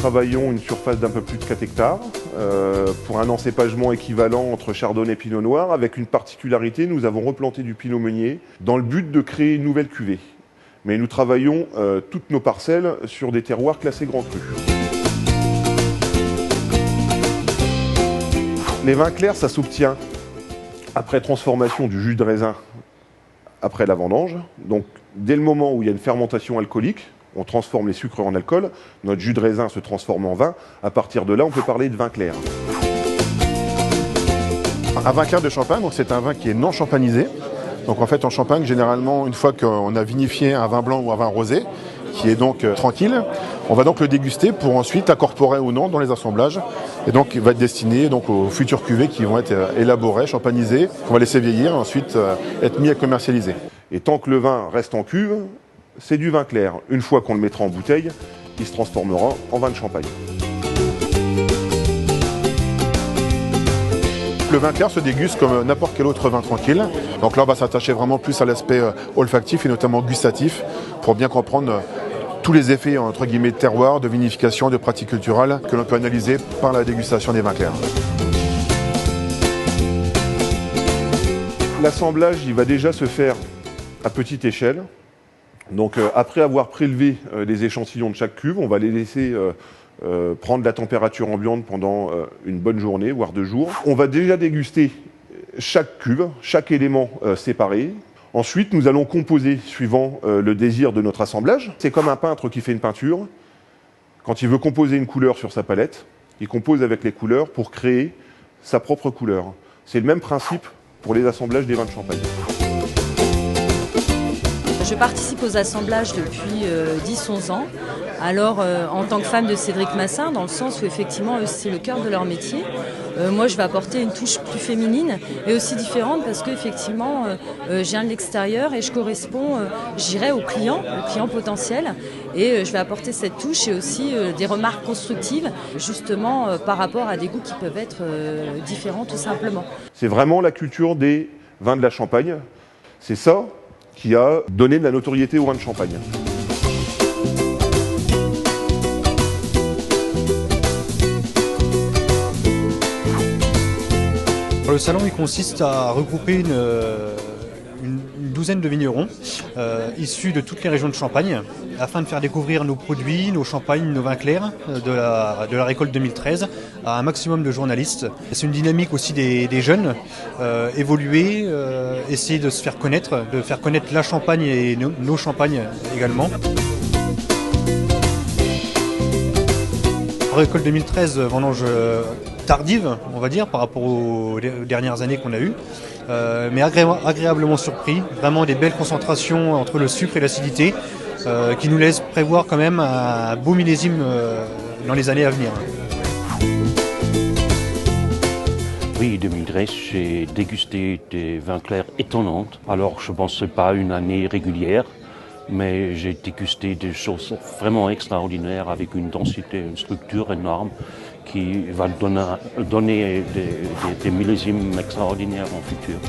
travaillons une surface d'un peu plus de 4 hectares pour un encépagement équivalent entre Chardonnay et Pinot Noir. Avec une particularité, nous avons replanté du Pinot Meunier dans le but de créer une nouvelle cuvée. Mais nous travaillons toutes nos parcelles sur des terroirs classés Grand Cru. Les vins clairs, ça s'obtient après transformation du jus de raisin après la vendange. Donc dès le moment où il y a une fermentation alcoolique, on transforme les sucres en alcool, notre jus de raisin se transforme en vin. À partir de là, on peut parler de vin clair. Un vin clair de Champagne, c'est un vin qui est non champagnisé. Donc en fait en Champagne, généralement, une fois qu'on a vinifié un vin blanc ou un vin rosé, qui est donc tranquille, on va donc le déguster pour ensuite incorporer ou non dans les assemblages. Et donc il va être destiné donc, aux futures cuvées qui vont être élaborées, champagnisées, qu'on va laisser vieillir et ensuite être mis à commercialiser. Et tant que le vin reste en cuve, c'est du vin clair. Une fois qu'on le mettra en bouteille, il se transformera en vin de champagne. Le vin clair se déguste comme n'importe quel autre vin tranquille. Donc là, on va s'attacher vraiment plus à l'aspect olfactif et notamment gustatif pour bien comprendre tous les effets entre guillemets de terroir, de vinification, de pratiques culturelles que l'on peut analyser par la dégustation des vins clairs. L'assemblage, il va déjà se faire à petite échelle. Donc après avoir prélevé les échantillons de chaque cuve, on va les laisser prendre la température ambiante pendant une bonne journée, voire 2 jours. On va déjà déguster chaque cuve, chaque élément séparé. Ensuite, nous allons composer suivant le désir de notre assemblage. C'est comme un peintre qui fait une peinture. Quand il veut composer une couleur sur sa palette, il compose avec les couleurs pour créer sa propre couleur. C'est le même principe pour les assemblages des vins de Champagne. Je participe aux assemblages depuis 10-11 ans. Alors, en tant que femme de Cédric Massin, dans le sens où effectivement, c'est le cœur de leur métier, moi je vais apporter une touche plus féminine et aussi différente parce qu'effectivement, je viens de l'extérieur et je corresponds, j'irai au client potentiel et je vais apporter cette touche et aussi des remarques constructives, justement par rapport à des goûts qui peuvent être différents tout simplement. C'est vraiment la culture des vins de la Champagne. C'est ça qui a donné de la notoriété aux vins de Champagne. Le salon il consiste à regrouper une douzaine de vignerons issus de toutes les régions de Champagne afin de faire découvrir nos produits, nos champagnes, nos vins clairs de la récolte 2013 à un maximum de journalistes. C'est une dynamique aussi des jeunes, évoluer, essayer de se faire connaître, de faire connaître la Champagne et nos champagnes également. Récolte 2013, vendange tardive, on va dire, par rapport aux dernières années qu'on a eues, mais agréablement surpris. Vraiment des belles concentrations entre le sucre et l'acidité qui nous laissent prévoir quand même un beau millésime dans les années à venir. Oui, 2013, j'ai dégusté des vins clairs étonnants. Alors, je pense que ce n'est pas une année régulière, mais j'ai dégusté des choses vraiment extraordinaires avec une densité, une structure énorme qui va donner des millésimes extraordinaires en futur.